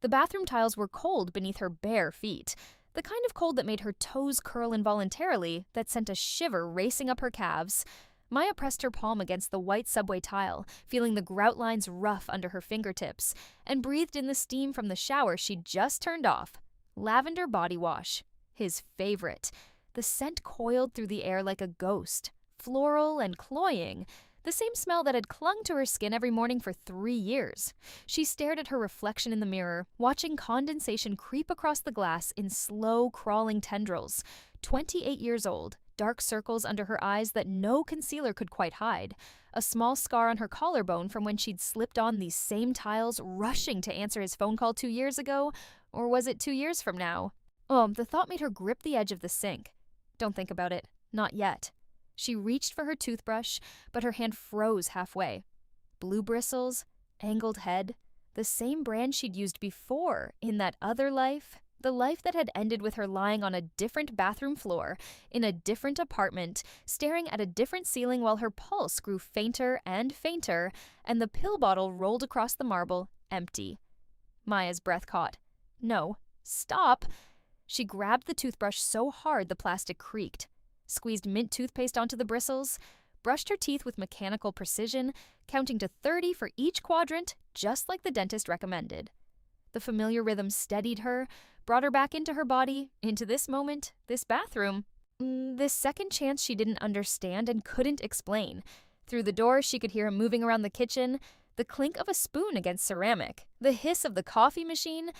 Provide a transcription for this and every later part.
The bathroom tiles were cold beneath her bare feet, the kind of cold that made her toes curl involuntarily, that sent a shiver racing up her calves. Maya pressed her palm against the white subway tile, feeling the grout lines rough under her fingertips, and breathed in the steam from the shower she'd just turned off. Lavender body wash. His favorite. The scent coiled through the air like a ghost, floral and cloying, the same smell that had clung to her skin every morning for 3 years. She stared at her reflection in the mirror, watching condensation creep across the glass in slow, crawling tendrils. 28 years old, dark circles under her eyes that no concealer could quite hide, a small scar on her collarbone from when she'd slipped on these same tiles, rushing to answer his phone call 2 years ago. Or was it 2 years from now? Oh, the thought made her grip the edge of the sink. Don't think about it. Not yet. She reached for her toothbrush, but her hand froze halfway. Blue bristles, angled head, the same brand she'd used before in that other life, the life that had ended with her lying on a different bathroom floor, in a different apartment, staring at a different ceiling while her pulse grew fainter and fainter, and the pill bottle rolled across the marble, empty. Maya's breath caught. No, stop! She grabbed the toothbrush so hard the plastic creaked, squeezed mint toothpaste onto the bristles, brushed her teeth with mechanical precision, counting to 30 for each quadrant, just like the dentist recommended. The familiar rhythm steadied her, brought her back into her body, into this moment, this bathroom. This second chance she didn't understand and couldn't explain. Through the door, she could hear him moving around the kitchen, the clink of a spoon against ceramic, the hiss of the coffee machine.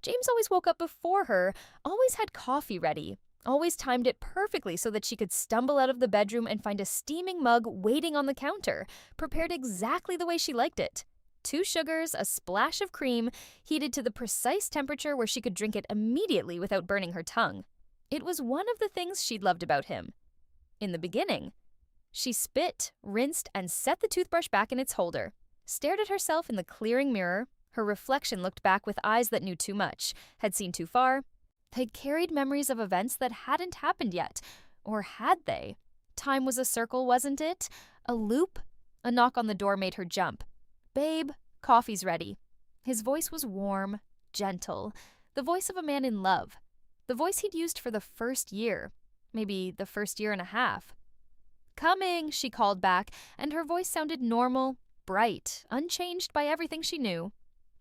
James always woke up before her, always had coffee ready, always timed it perfectly so that she could stumble out of the bedroom and find a steaming mug waiting on the counter, prepared exactly the way she liked it. 2 sugars, a splash of cream, heated to the precise temperature where she could drink it immediately without burning her tongue. It was one of the things she'd loved about him. In the beginning. She spit, rinsed, and set the toothbrush back in its holder, stared at herself in the clearing mirror. Her reflection looked back with eyes that knew too much, had seen too far. They'd carried memories of events that hadn't happened yet. Or had they? Time was a circle, wasn't it? A loop? A knock on the door made her jump. "Babe, coffee's ready." His voice was warm, gentle, the voice of a man in love. The voice he'd used for the first year, maybe the first year and a half. "Coming," she called back, and her voice sounded normal, bright, unchanged by everything she knew.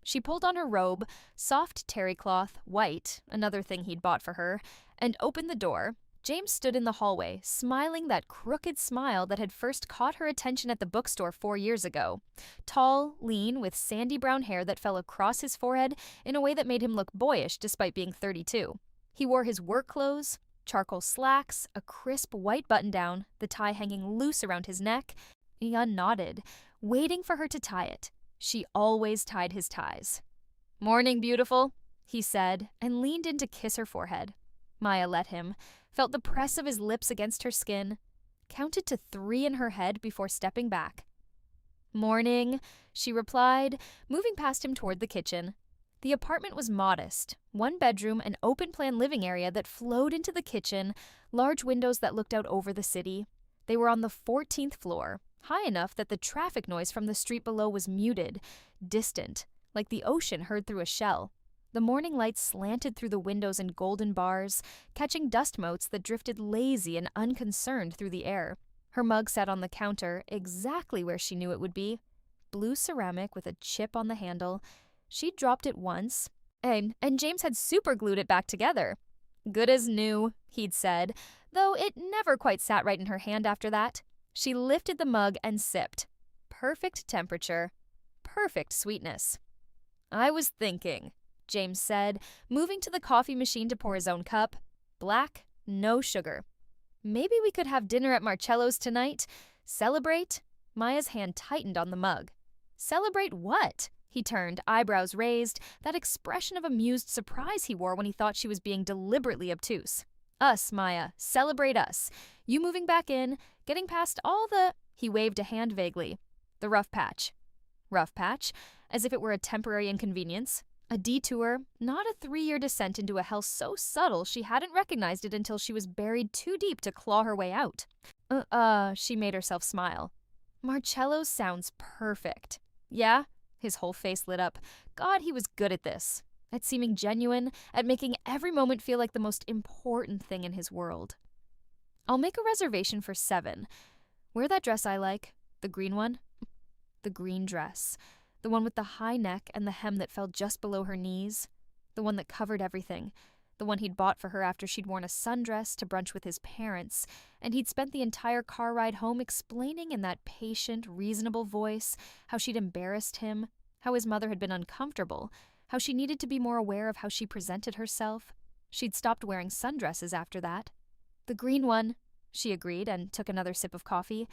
She pulled on her robe, soft terry cloth, white, another thing he'd bought for her, and opened the door. James stood in the hallway, smiling that crooked smile that had first caught her attention at the bookstore 4 years ago. Tall, lean, with sandy brown hair that fell across his forehead in a way that made him look boyish despite being 32. He wore his work clothes, charcoal slacks, a crisp white button-down, the tie hanging loose around his neck. He unknotted, waiting for her to tie it. She always tied his ties. "Morning, beautiful," he said, and leaned in to kiss her forehead. Maya let him, felt the press of his lips against her skin, counted to 3 in her head before stepping back. "Morning," she replied, moving past him toward the kitchen. The apartment was modest, 1 bedroom and open-plan living area that flowed into the kitchen, large windows that looked out over the city. They were on the 14th floor, high enough that the traffic noise from the street below was muted, distant, like the ocean heard through a shell. The morning light slanted through the windows in golden bars, catching dust motes that drifted lazy and unconcerned through the air. Her mug sat on the counter, exactly where she knew it would be. Blue ceramic with a chip on the handle. She'd dropped it once, and James had superglued it back together. "Good as new," he'd said, though it never quite sat right in her hand after that. She lifted the mug and sipped. Perfect temperature. Perfect sweetness. "I was thinking," James said, moving to the coffee machine to pour his own cup. Black, no sugar. "Maybe we could have dinner at Marcello's tonight? Celebrate?" Maya's hand tightened on the mug. "Celebrate what?" He turned, eyebrows raised, that expression of amused surprise he wore when he thought she was being deliberately obtuse. "Us, Maya. Celebrate us. You moving back in, getting past all the—" He waved a hand vaguely. "The rough patch." Rough patch? As if it were a temporary inconvenience. A detour, not a 3-year descent into a hell so subtle she hadn't recognized it until she was buried too deep to claw her way out. She made herself smile. "Marcello sounds perfect." "Yeah?" His whole face lit up. God, he was good at this. at seeming genuine, at making every moment feel like the most important thing in his world. I'll make a reservation for 7. Wear that dress I like. The green one. The green dress. The one with the high neck and the hem that fell just below her knees. The one that covered everything. The one he'd bought for her after she'd worn a sundress to brunch with his parents, and he'd spent the entire car ride home explaining in that patient, reasonable voice how she'd embarrassed him, how his mother had been uncomfortable, how she needed to be more aware of how she presented herself. She'd stopped wearing sundresses after that. The green one, she agreed and took another sip of coffee.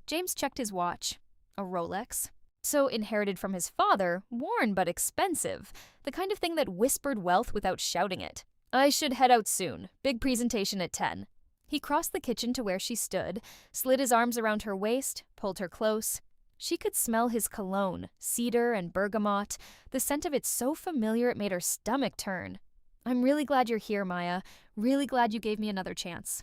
James checked his watch. A Rolex. So inherited from his father, worn but expensive, the kind of thing that whispered wealth without shouting it. I should head out soon. Big presentation at 10. He crossed the kitchen to where she stood, slid his arms around her waist, pulled her close. She could smell his cologne, cedar and bergamot, the scent of it so familiar it made her stomach turn. I'm really glad you're here, Maya. Really glad you gave me another chance.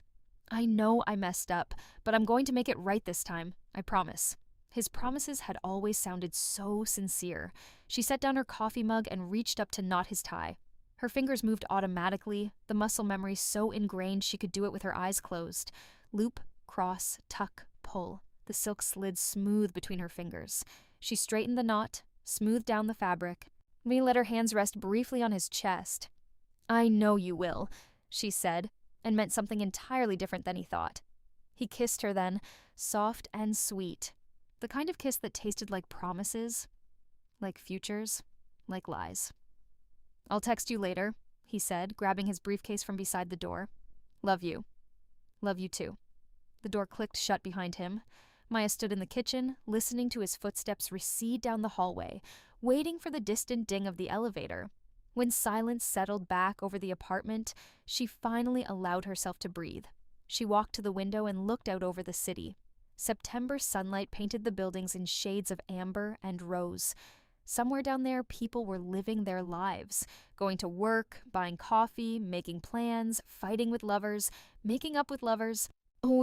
I know I messed up, but I'm going to make it right this time. I promise. His promises had always sounded so sincere. She set down her coffee mug and reached up to knot his tie. Her fingers moved automatically, the muscle memory so ingrained she could do it with her eyes closed. Loop, cross, tuck, pull. The silk slid smooth between her fingers. She straightened the knot, smoothed down the fabric. May let her hands rest briefly on his chest. I know you will, she said, and meant something entirely different than he thought. He kissed her then, soft and sweet. The kind of kiss that tasted like promises, like futures, like lies. I'll text you later, he said, grabbing his briefcase from beside the door. Love you. Love you too. The door clicked shut behind him. Maya stood in the kitchen, listening to his footsteps recede down the hallway, waiting for the distant ding of the elevator. When silence settled back over the apartment, she finally allowed herself to breathe. She walked to the window and looked out over the city. September sunlight painted the buildings in shades of amber and rose. Somewhere down there, people were living their lives, going to work, buying coffee, making plans, fighting with lovers, making up with lovers,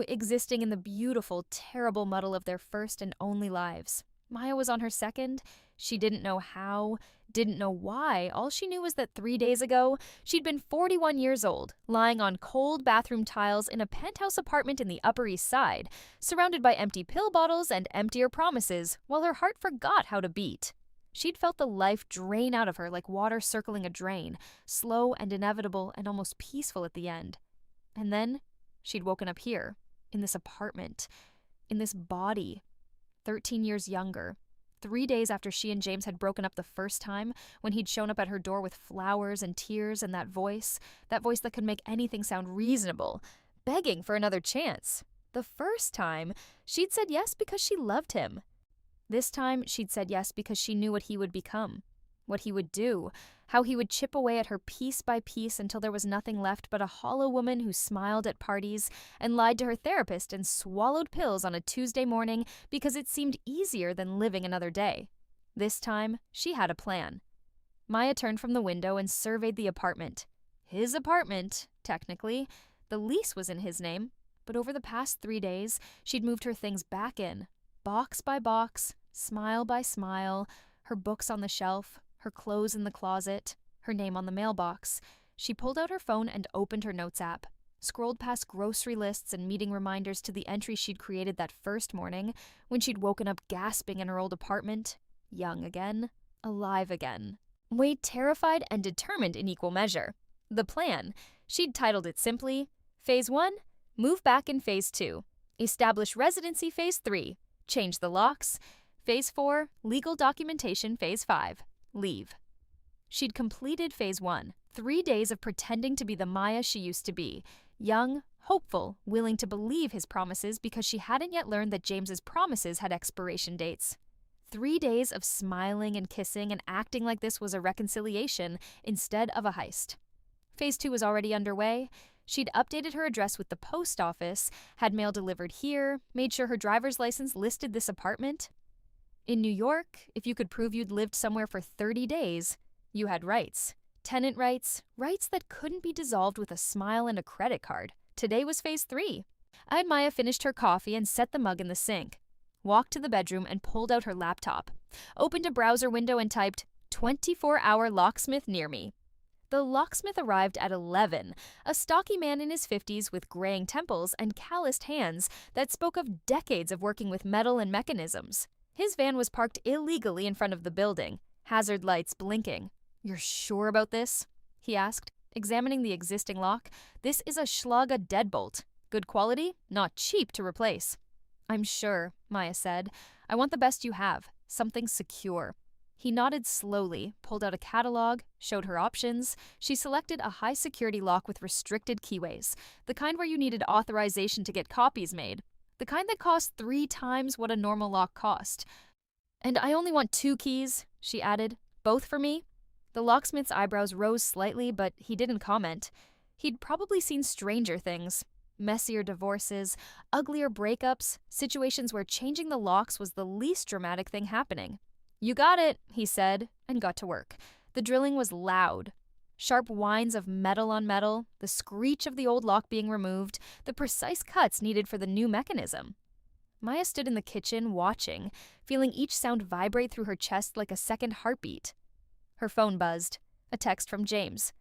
existing in the beautiful, terrible muddle of their first and only lives. Maya was on her second. She didn't know how, didn't know why. All she knew was that 3 days ago, she'd been 41 years old, lying on cold bathroom tiles in a penthouse apartment in the Upper East Side, surrounded by empty pill bottles and emptier promises, while her heart forgot how to beat. She'd felt the life drain out of her like water circling a drain, slow and inevitable and almost peaceful at the end. And then she'd woken up here, in this apartment, in this body, 13 years younger. 3 days after she and James had broken up the first time, when he'd shown up at her door with flowers and tears and that voice that could make anything sound reasonable, begging for another chance. The first time, she'd said yes because she loved him. This time, she'd said yes because she knew what he would become, what he would do, how he would chip away at her piece by piece until there was nothing left but a hollow woman who smiled at parties and lied to her therapist and swallowed pills on a Tuesday morning because it seemed easier than living another day. This time, she had a plan. Maya turned from the window and surveyed the apartment. His apartment, technically. The lease was in his name. But over the past 3 days, she'd moved her things back in, box by box, smile by smile, her books on the shelf, her clothes in the closet, her name on the mailbox. She pulled out her phone and opened her notes app, scrolled past grocery lists and meeting reminders to the entry she'd created that first morning when she'd woken up gasping in her old apartment, young again, alive again. Weighed terrified and determined in equal measure. The plan, she'd titled it simply, Phase 1, move back in Phase 2. Establish residency Phase 3. Change the locks. Phase 4, legal documentation Phase 5. Leave. She'd completed Phase 1, 3 days of pretending to be the Maya she used to be, young, hopeful, willing to believe his promises because she hadn't yet learned that James's promises had expiration dates. 3 days of smiling and kissing and acting like this was a reconciliation instead of a heist. Phase 2 was already underway. She'd updated her address with the post office, had mail delivered here, made sure her driver's license listed this apartment. In New York, if you could prove you'd lived somewhere for 30 days, you had rights. Tenant rights, rights that couldn't be dissolved with a smile and a credit card. Today was Phase 3. Maya finished her coffee and set the mug in the sink, walked to the bedroom and pulled out her laptop, opened a browser window and typed, 24-hour locksmith near me. The locksmith arrived at 11, a stocky man in his 50s with graying temples and calloused hands that spoke of decades of working with metal and mechanisms. His van was parked illegally in front of the building, hazard lights blinking. "You're sure about this?" he asked, examining the existing lock. "This is a Schlager deadbolt. Good quality, not cheap to replace." "I'm sure," Maya said. "I want the best you have, something secure." He nodded slowly, pulled out a catalog, showed her options. She selected a high-security lock with restricted keyways, the kind where you needed authorization to get copies made, the kind that cost 3 times what a normal lock cost. "And I only want 2 keys," she added. "Both for me?" The locksmith's eyebrows rose slightly, but he didn't comment. He'd probably seen stranger things. Messier divorces, uglier breakups, situations where changing the locks was the least dramatic thing happening. "You got it," he said, and got to work. The drilling was loud. Sharp whines of metal on metal, the screech of the old lock being removed, the precise cuts needed for the new mechanism. Maya stood in the kitchen, watching, feeling each sound vibrate through her chest like a second heartbeat. Her phone buzzed. A text from James.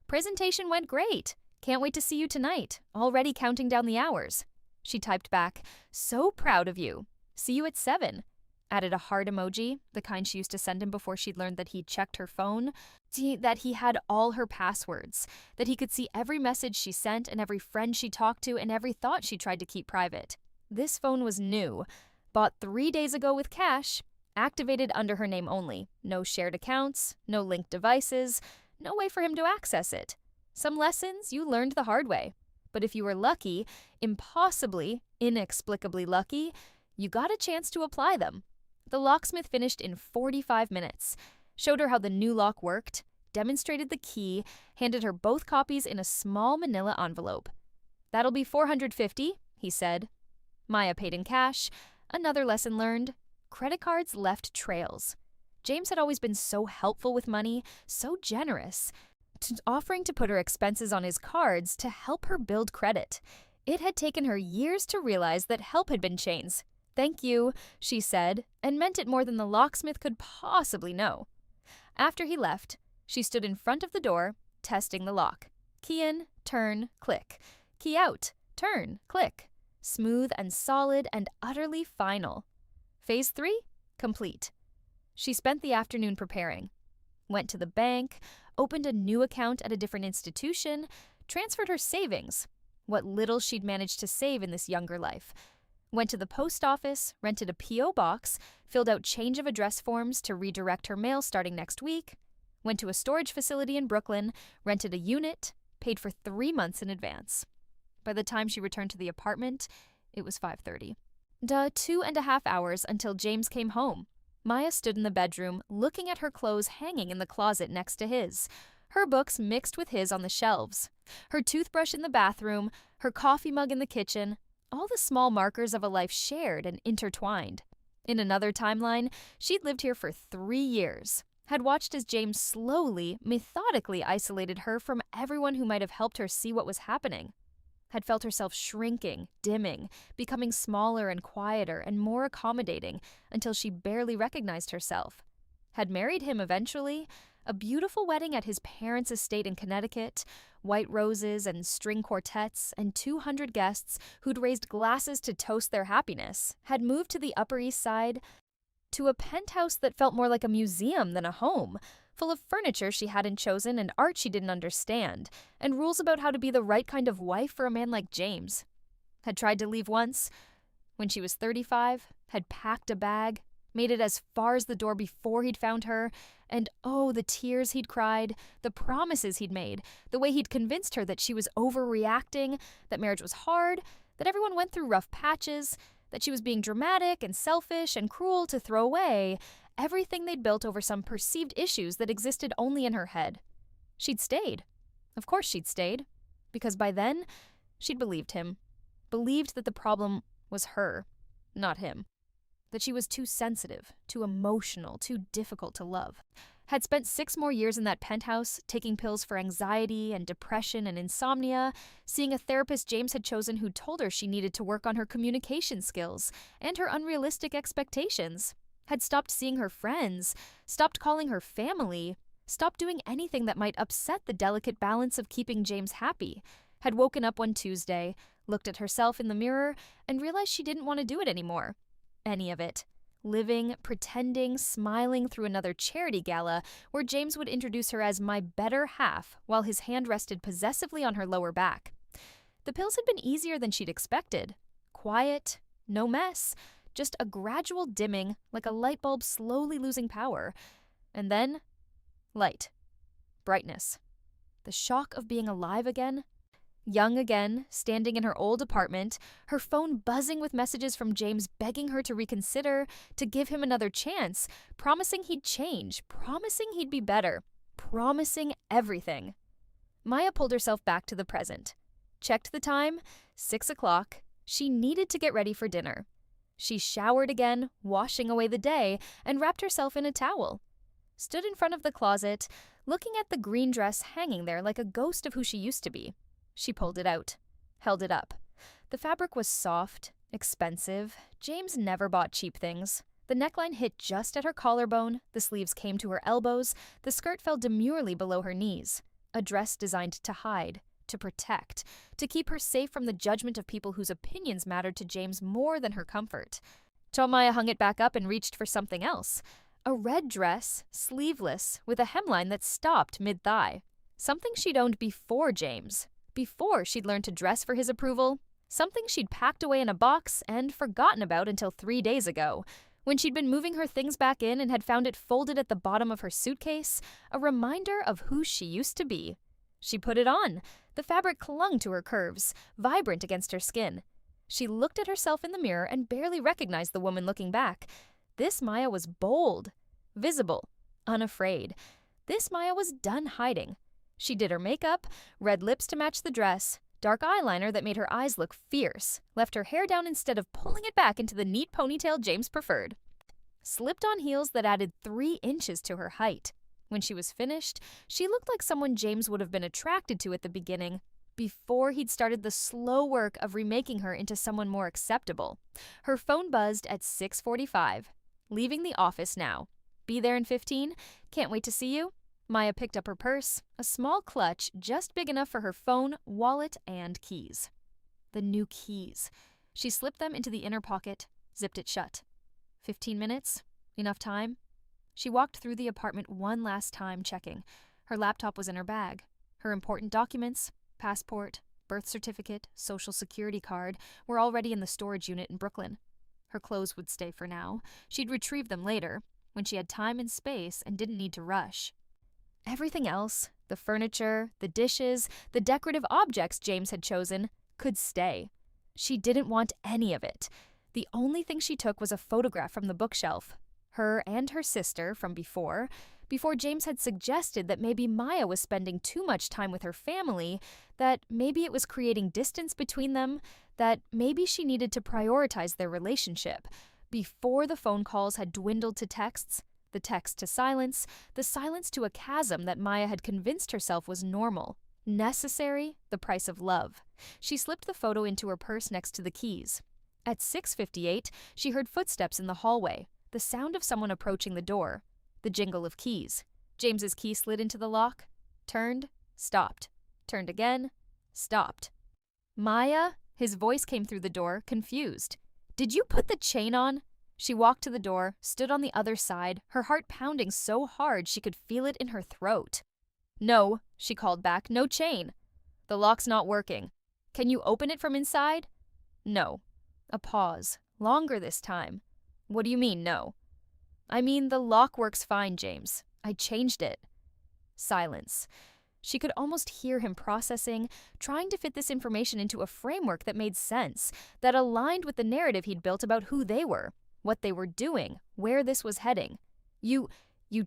"Presentation went great. Can't wait to see you tonight. Already counting down the hours." She typed back, "So proud of you. See you at 7. Added a heart emoji, the kind she used to send him before she'd learned that he'd checked her phone. That he had all her passwords. That he could see every message she sent and every friend she talked to and every thought she tried to keep private. This phone was new. Bought 3 days ago with cash. Activated under her name only. No shared accounts, no linked devices, no way for him to access it. Some lessons you learned the hard way. But if you were lucky, impossibly, inexplicably lucky, you got a chance to apply them." The locksmith finished in 45 minutes, showed her how the new lock worked, demonstrated the key, handed her both copies in a small manila envelope. "That'll be $450, he said. Maya paid in cash. Another lesson learned. Credit cards left trails. James had always been so helpful with money, so generous, offering to put her expenses on his cards to help her build credit. It had taken her years to realize that help had been chains. "Thank you," she said, and meant it more than the locksmith could possibly know. After he left, she stood in front of the door, testing the lock. Key in, turn, click. Key out, turn, click. Smooth and solid and utterly final. Phase 3, complete. She spent the afternoon preparing. Went to the bank, opened a new account at a different institution, transferred her savings, what little she'd managed to save in this younger life. Went to the post office, rented a P.O. box, filled out change of address forms to redirect her mail starting next week, went to a storage facility in Brooklyn, rented a unit, paid for 3 months in advance. By the time she returned to the apartment, it was 5:30. 2.5 hours until James came home. Maya stood in the bedroom, looking at her clothes hanging in the closet next to his, her books mixed with his on the shelves, her toothbrush in the bathroom, her coffee mug in the kitchen, all the small markers of a life shared and intertwined. In another timeline, she'd lived here for 3 years, had watched as James slowly, methodically isolated her from everyone who might have helped her see what was happening, had felt herself shrinking, dimming, becoming smaller and quieter and more accommodating until she barely recognized herself, had married him eventually, a beautiful wedding at his parents' estate in Connecticut, white roses and string quartets, and 200 guests who'd raised glasses to toast their happiness, had moved to the Upper East Side, to a penthouse that felt more like a museum than a home, full of furniture she hadn't chosen and art she didn't understand, and rules about how to be the right kind of wife for a man like James. Had tried to leave once. When she was 35, had packed a bag, made it as far as the door before he'd found her, and oh, the tears he'd cried, the promises he'd made, the way he'd convinced her that she was overreacting, that marriage was hard, that everyone went through rough patches, that she was being dramatic and selfish and cruel to throw away everything they'd built over some perceived issues that existed only in her head. She'd stayed. Of course she'd stayed. Because by then, she'd believed him. Believed that the problem was her, not him. That she was too sensitive, too emotional, too difficult to love. Had spent 6 more years in that penthouse, taking pills for anxiety and depression and insomnia, seeing a therapist James had chosen who told her she needed to work on her communication skills and her unrealistic expectations. Had stopped seeing her friends, stopped calling her family, Stopped doing anything that might upset the delicate balance of keeping James happy. Had woken up one Tuesday, looked at herself in the mirror, and realized she didn't want to do it anymore. Any of it. Living, pretending, smiling through another charity gala where James would introduce her as my better half while his hand rested possessively on her lower back. The pills had been easier than she'd expected. Quiet, no mess, just a gradual dimming like a light bulb slowly losing power. And then, light. Brightness. The shock of being alive again. Young again, standing in her old apartment, her phone buzzing with messages from James begging her to reconsider, to give him another chance, promising he'd change, promising he'd be better, promising everything. Maya pulled herself back to the present. Checked the time, 6 o'clock. She needed to get ready for dinner. She showered again, washing away the day, and wrapped herself in a towel. Stood in front of the closet, looking at the green dress hanging there like a ghost of who she used to be. She pulled it out, held it up. The fabric was soft, expensive. James never bought cheap things. The neckline hit just at her collarbone, the sleeves came to her elbows, the skirt fell demurely below her knees. A dress designed to hide, to protect, to keep her safe from the judgment of people whose opinions mattered to James more than her comfort. Maya hung it back up and reached for something else. A red dress, sleeveless, with a hemline that stopped mid-thigh. Something she'd owned before James. Before she'd learned to dress for his approval, something she'd packed away in a box and forgotten about until 3 days ago, when she'd been moving her things back in and had found it folded at the bottom of her suitcase, a reminder of who she used to be. She put it on. The fabric clung to her curves, vibrant against her skin. She looked at herself in the mirror and barely recognized the woman looking back. This Maya was bold, visible, unafraid. This Maya was done hiding. She did her makeup, red lips to match the dress, dark eyeliner that made her eyes look fierce, left her hair down instead of pulling it back into the neat ponytail James preferred. Slipped on heels that added 3 inches to her height. When she was finished, she looked like someone James would have been attracted to at the beginning, before he'd started the slow work of remaking her into someone more acceptable. Her phone buzzed at 6:45. Leaving the office now. Be there in 15? Can't wait to see you. Maya picked up her purse, a small clutch just big enough for her phone, wallet, and keys. The new keys. She slipped them into the inner pocket, zipped it shut. 15 minutes? Enough time? She walked through the apartment one last time, checking. Her laptop was in her bag. Her important documents, passport, birth certificate, social security card, were already in the storage unit in Brooklyn. Her clothes would stay for now. She'd retrieve them later, when she had time and space and didn't need to rush. Everything else, the furniture, the dishes, the decorative objects James had chosen, could stay. She didn't want any of it. The only thing she took was a photograph from the bookshelf. Her and her sister from before James had suggested that maybe Maya was spending too much time with her family, that maybe it was creating distance between them, that maybe she needed to prioritize their relationship. Before the phone calls had dwindled to texts, the text to silence, the silence to a chasm that Maya had convinced herself was normal, necessary, the price of love. She slipped the photo into her purse next to the keys. At 6:58, she heard footsteps in the hallway, the sound of someone approaching the door, the jingle of keys. James's key slid into the lock, turned, stopped, turned again, stopped. Maya, his voice came through the door, confused. Did you put the chain on? She walked to the door, stood on the other side, her heart pounding so hard she could feel it in her throat. No, she called back, no chain. The lock's not working. Can you open it from inside? No. A pause, longer this time. What do you mean, no? I mean, the lock works fine, James. I changed it. Silence. She could almost hear him processing, trying to fit this information into a framework that made sense, that aligned with the narrative he'd built about who they were, what they were doing, where this was heading. You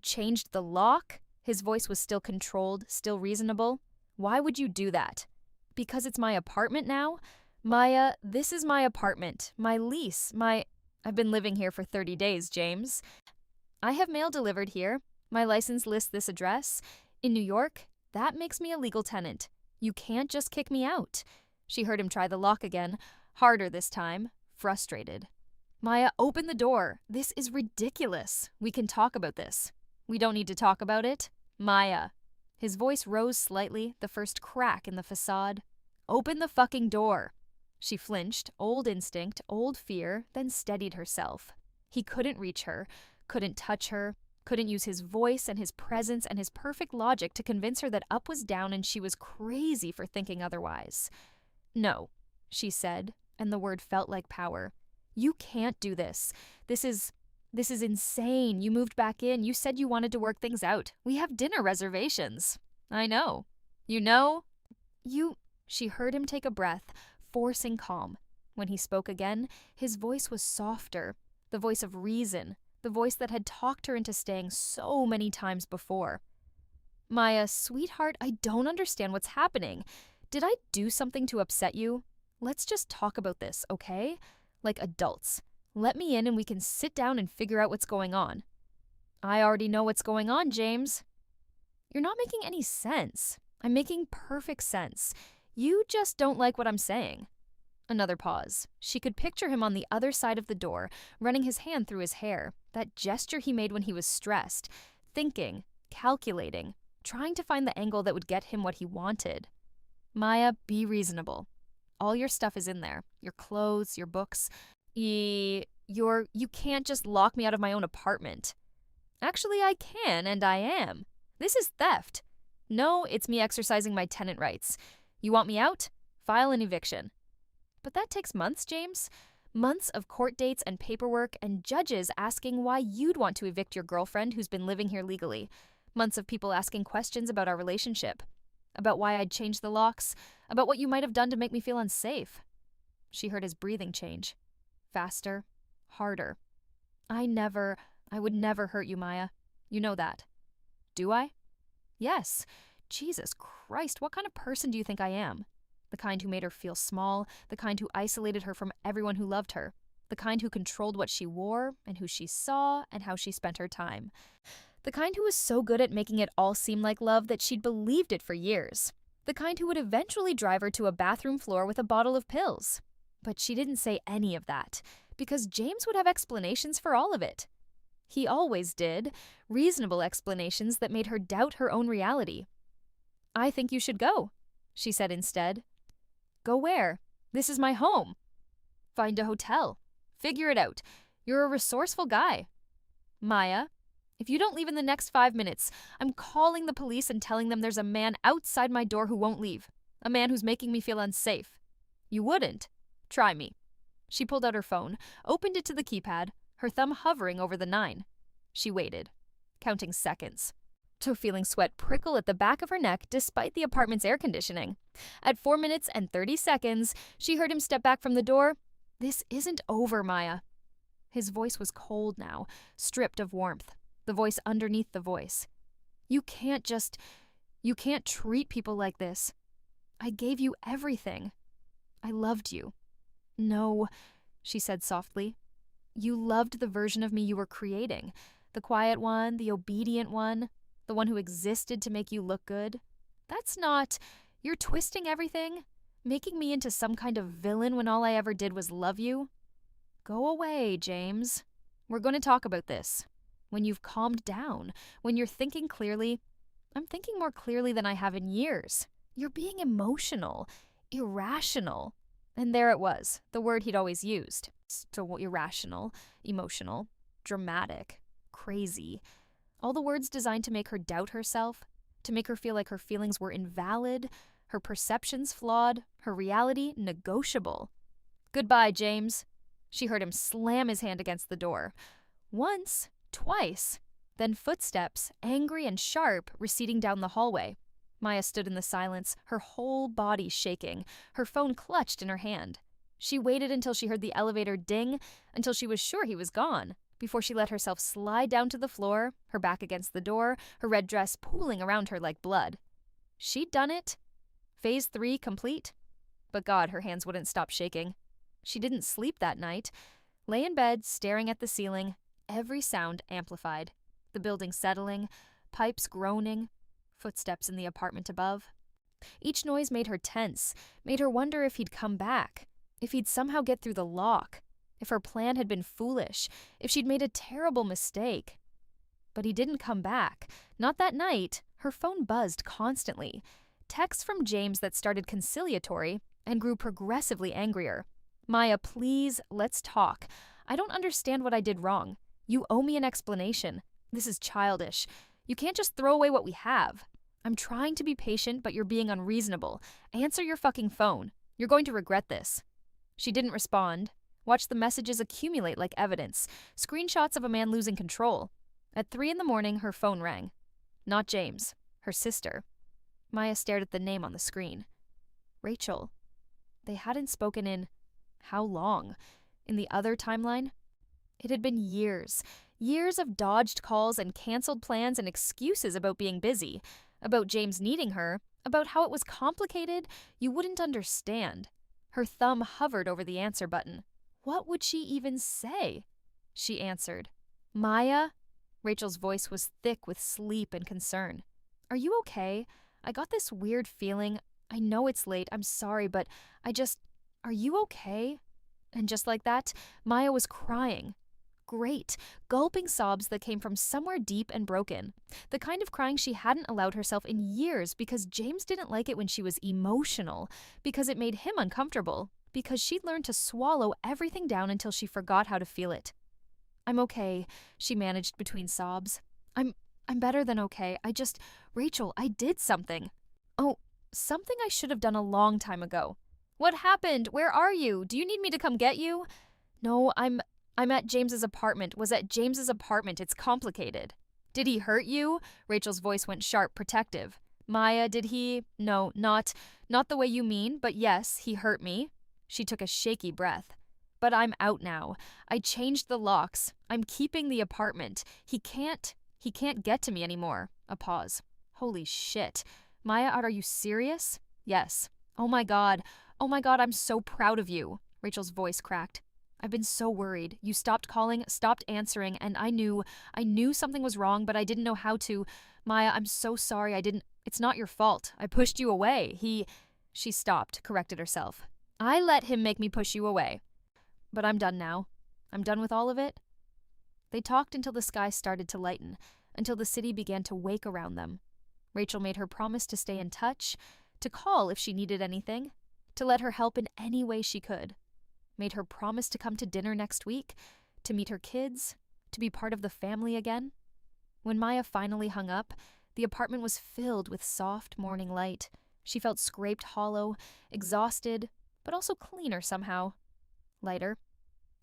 changed the lock? His voice was still controlled, still reasonable. Why would you do that? Because it's my apartment now? Maya, this is my apartment, my lease, I've been living here for 30 days, James. I have mail delivered here. My license lists this address. In New York, that makes me a legal tenant. You can't just kick me out. She heard him try the lock again, harder this time, frustrated. Maya, open the door. This is ridiculous. We can talk about this. We don't need to talk about it. Maya. His voice rose slightly, the first crack in the facade. Open the fucking door. She flinched, old instinct, old fear, then steadied herself. He couldn't reach her, couldn't touch her, couldn't use his voice and his presence and his perfect logic to convince her that up was down and she was crazy for thinking otherwise. No, she said, and the word felt like power. You can't do this. This is insane. You moved back in. You said you wanted to work things out. We have dinner reservations. I know. You know? She heard him take a breath, forcing calm. When he spoke again, his voice was softer, the voice of reason, the voice that had talked her into staying so many times before. Maya, sweetheart, I don't understand what's happening. Did I do something to upset you? Let's just talk about this, okay? Like adults. Let me in and we can sit down and figure out what's going on. I already know what's going on, James. You're not making any sense. I'm making perfect sense. You just don't like what I'm saying. Another pause. She could picture him on the other side of the door, running his hand through his hair, that gesture he made when he was stressed, thinking, calculating, trying to find the angle that would get him what he wanted. Maya, be reasonable. All your stuff is in there. Your clothes, your books. You can't just lock me out of my own apartment. Actually, I can, and I am. This is theft. No, it's me exercising my tenant rights. You want me out? File an eviction. But that takes months, James. Months of court dates and paperwork and judges asking why you'd want to evict your girlfriend who's been living here legally. Months of people asking questions about our relationship. About why I'd changed the locks. About what you might have done to make me feel unsafe. She heard his breathing change. Faster. Harder. I would never hurt you, Maya. You know that. Do I? Yes. Jesus Christ, what kind of person do you think I am? The kind who made her feel small, the kind who isolated her from everyone who loved her, the kind who controlled what she wore and who she saw and how she spent her time. The kind who was so good at making it all seem like love that she'd believed it for years. The kind who would eventually drive her to a bathroom floor with a bottle of pills. But she didn't say any of that, because James would have explanations for all of it. He always did, reasonable explanations that made her doubt her own reality. I think you should go, she said instead. Go where? This is my home. Find a hotel. Figure it out. You're a resourceful guy. Maya, if you don't leave in the next 5 minutes, I'm calling the police and telling them there's a man outside my door who won't leave. A man who's making me feel unsafe. You wouldn't? Try me. She pulled out her phone, opened it to the keypad, her thumb hovering over the 9. She waited, counting seconds, to feeling sweat prickle at the back of her neck despite the apartment's air conditioning. At 4 minutes and 30 seconds, she heard him step back from the door. This isn't over, Maya. His voice was cold now, stripped of warmth, the voice underneath the voice. You can't treat people like this. I gave you everything. I loved you. No, she said softly. You loved the version of me you were creating, the quiet one, the obedient one, the one who existed to make you look good. That's not... You're twisting everything, making me into some kind of villain when all I ever did was love you. Go away, James. We're going to talk about this. When you've calmed down, when you're thinking clearly. I'm thinking more clearly than I have in years. You're being emotional, irrational. And there it was, the word he'd always used. So irrational, emotional, dramatic, crazy. All the words designed to make her doubt herself, to make her feel like her feelings were invalid, her perceptions flawed, her reality negotiable. Goodbye, James. She heard him slam his hand against the door. Once, twice, then footsteps, angry and sharp, receding down the hallway. Maya stood in the silence, her whole body shaking, her phone clutched in her hand. She waited until she heard the elevator ding, until she was sure he was gone, before she let herself slide down to the floor, her back against the door, her red dress pooling around her like blood. She'd done it. Phase 3 complete. But God, her hands wouldn't stop shaking. She didn't sleep that night. Lay in bed, staring at the ceiling, every sound amplified. The building settling, pipes groaning, footsteps in the apartment above. Each noise made her tense, made her wonder if he'd come back, if he'd somehow get through the lock, if her plan had been foolish, if she'd made a terrible mistake. But he didn't come back. Not that night. Her phone buzzed constantly. Texts from James that started conciliatory and grew progressively angrier. Maya, please, let's talk. I don't understand what I did wrong. You owe me an explanation. This is childish. You can't just throw away what we have. I'm trying to be patient, but you're being unreasonable. Answer your fucking phone. You're going to regret this. She didn't respond. Watched the messages accumulate like evidence. Screenshots of a man losing control. At 3 a.m, her phone rang. Not James. Her sister. Maya stared at the name on the screen. Rachel. They hadn't spoken in how long? In the other timeline? It had been years. Years of dodged calls and canceled plans and excuses about being busy. About James needing her. About how it was complicated. You wouldn't understand. Her thumb hovered over the answer button. What would she even say? She answered. Maya? Rachel's voice was thick with sleep and concern. Are you okay? I got this weird feeling. I know it's late. I'm sorry, but are you okay? And just like that, Maya was crying. Great, gulping sobs that came from somewhere deep and broken. The kind of crying she hadn't allowed herself in years because James didn't like it when she was emotional, because it made him uncomfortable, because she'd learned to swallow everything down until she forgot how to feel it. I'm okay, she managed between sobs. I'm better than okay. Rachel, I did something. Oh, something I should have done a long time ago. What happened? Where are you? Do you need me to come get you? No, I'm at James's apartment. Was at James's apartment. It's complicated. Did he hurt you? Rachel's voice went sharp, protective. Maya, did he? No, not the way you mean, but yes, he hurt me. She took a shaky breath. But I'm out now. I changed the locks. I'm keeping the apartment. He can't get to me anymore. A pause. Holy shit. Maya, are you serious? Yes. Oh my god, I'm so proud of you. Rachel's voice cracked. I've been so worried. You stopped calling, stopped answering, and I knew something was wrong, but I didn't know how to. Maya, I'm so sorry. It's not your fault. I pushed you away. She stopped, corrected herself. I let him make me push you away. But I'm done now. I'm done with all of it. They talked until the sky started to lighten, until the city began to wake around them. Rachel made her promise to stay in touch, to call if she needed anything, to let her help in any way she could. Made her promise to come to dinner next week, to meet her kids, to be part of the family again. When Maya finally hung up, the apartment was filled with soft morning light. She felt scraped hollow, exhausted, but also cleaner somehow. Lighter.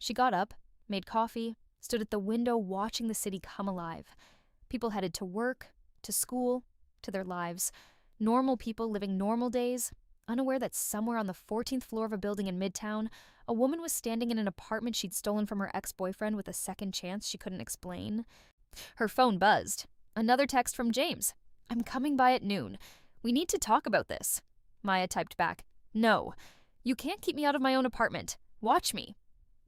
She got up, made coffee, stood at the window watching the city come alive. People headed to work, to school, to their lives. Normal people living normal days, unaware that somewhere on the 14th floor of a building in Midtown, a woman was standing in an apartment she'd stolen from her ex-boyfriend with a second chance she couldn't explain. Her phone buzzed. Another text from James. I'm coming by at noon. We need to talk about this. Maya typed back. No. You can't keep me out of my own apartment. Watch me.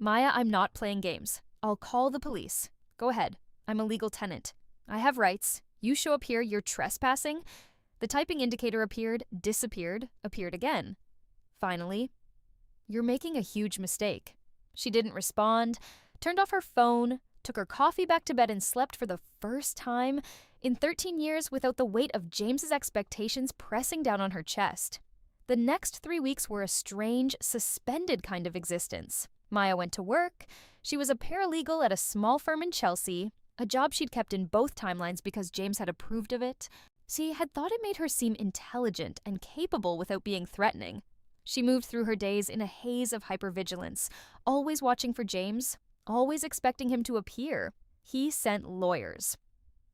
Maya, I'm not playing games. I'll call the police. Go ahead. I'm a legal tenant. I have rights. You show up here, you're trespassing. The typing indicator appeared, disappeared, appeared again. Finally, you're making a huge mistake. She didn't respond, turned off her phone, took her coffee back to bed and slept for the first time in 13 years without the weight of James's expectations pressing down on her chest. The next 3 weeks were a strange, suspended kind of existence. Maya went to work. She was a paralegal at a small firm in Chelsea, a job she'd kept in both timelines because James had approved of it. She had thought it made her seem intelligent and capable without being threatening. She moved through her days in a haze of hypervigilance, always watching for James, always expecting him to appear. He sent lawyers.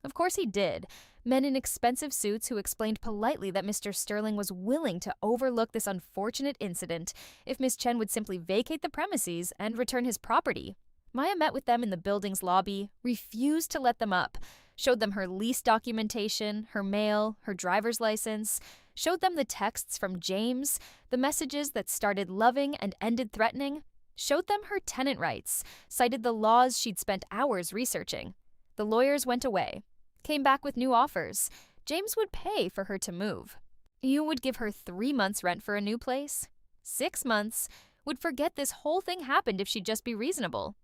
Of course he did. Men in expensive suits who explained politely that Mr. Sterling was willing to overlook this unfortunate incident if Miss Chen would simply vacate the premises and return his property. Maya met with them in the building's lobby, refused to let them up, showed them her lease documentation, her mail, her driver's license, showed them the texts from James, the messages that started loving and ended threatening, showed them her tenant rights, cited the laws she'd spent hours researching. The lawyers went away, came back with new offers. James would pay for her to move. You would give her 3 months' rent for a new place. 6 months. Would forget this whole thing happened if she'd just be reasonable.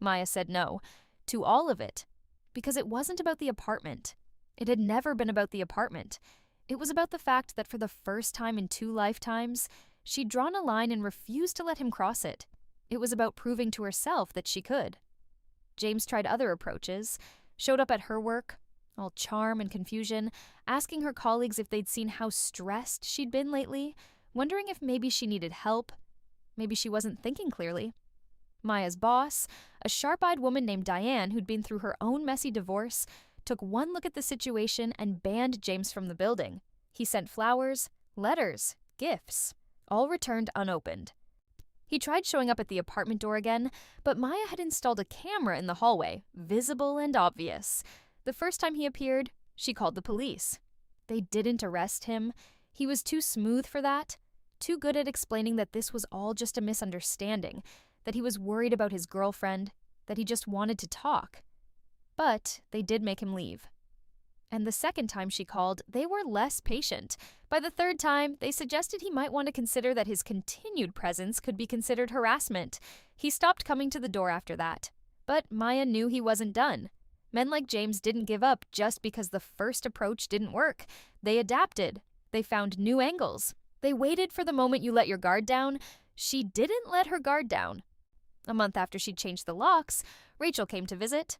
Maya said no to all of it, because it wasn't about the apartment. It had never been about the apartment. It was about the fact that for the first time in 2 lifetimes, she'd drawn a line and refused to let him cross it. It was about proving to herself that she could. James tried other approaches, showed up at her work, all charm and confusion, asking her colleagues if they'd seen how stressed she'd been lately, wondering if maybe she needed help. Maybe she wasn't thinking clearly. Maya's boss, a sharp-eyed woman named Diane who'd been through her own messy divorce, took one look at the situation and banned James from the building. He sent flowers, letters, gifts, all returned unopened. He tried showing up at the apartment door again, but Maya had installed a camera in the hallway, visible and obvious. The first time he appeared, she called the police. They didn't arrest him. He was too smooth for that, too good at explaining that this was all just a misunderstanding, that he was worried about his girlfriend, that he just wanted to talk. But they did make him leave. And the second time she called, they were less patient. By the third time, they suggested he might want to consider that his continued presence could be considered harassment. He stopped coming to the door after that. But Maya knew he wasn't done. Men like James didn't give up just because the first approach didn't work. They adapted. They found new angles. They waited for the moment you let your guard down. She didn't let her guard down. A month after she'd changed the locks, Rachel came to visit.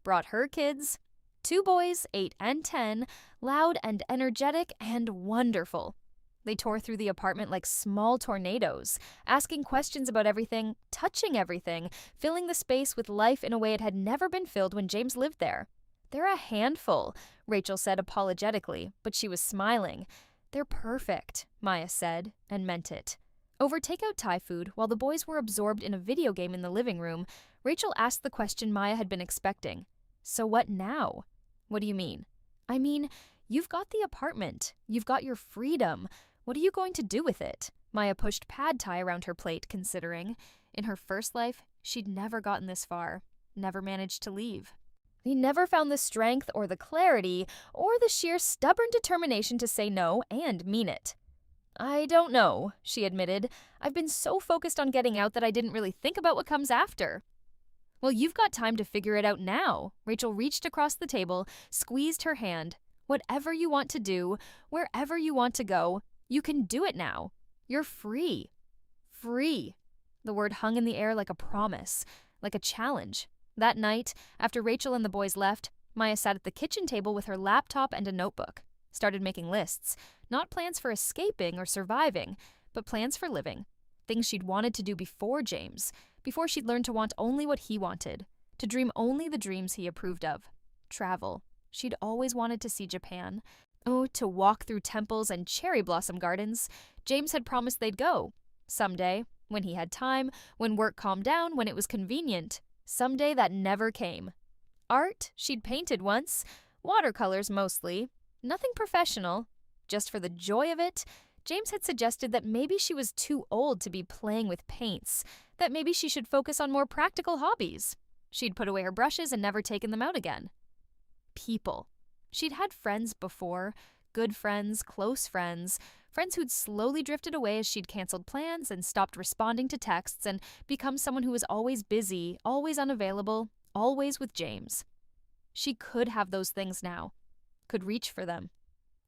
Brought her kids. 2 boys, 8 and 10, loud and energetic and wonderful. They tore through the apartment like small tornadoes, asking questions about everything, touching everything, filling the space with life in a way it had never been filled when James lived there. They're a handful, Rachel said apologetically, but she was smiling. They're perfect, Maya said, and meant it. Over takeout Thai food, while the boys were absorbed in a video game in the living room, Rachel asked the question Maya had been expecting. So what now? What do you mean? I mean, you've got the apartment. You've got your freedom. What are you going to do with it? Maya pushed pad thai around her plate, considering. In her first life, she'd never gotten this far. Never managed to leave. He never found the strength or the clarity or the sheer stubborn determination to say no and mean it. I don't know, she admitted. I've been so focused on getting out that I didn't really think about what comes after. Well, you've got time to figure it out now. Rachel reached across the table, squeezed her hand. Whatever you want to do, wherever you want to go, you can do it now. You're free. Free. The word hung in the air like a promise, like a challenge. That night, after Rachel and the boys left, Maya sat at the kitchen table with her laptop and a notebook. Started making lists. Not plans for escaping or surviving, but plans for living. Things she'd wanted to do before James, before she'd learned to want only what he wanted, to dream only the dreams he approved of. Travel. She'd always wanted to see Japan. Oh, to walk through temples and cherry blossom gardens. James had promised they'd go. Someday, when he had time, when work calmed down, when it was convenient. Someday that never came. Art, she'd painted once. Watercolors mostly. Nothing professional. Just for the joy of it, James had suggested that maybe she was too old to be playing with paints, that maybe she should focus on more practical hobbies. She'd put away her brushes and never taken them out again. People. She'd had friends before, good friends, close friends, friends who'd slowly drifted away as she'd canceled plans and stopped responding to texts and become someone who was always busy, always unavailable, always with James. She could have those things now, could reach for them.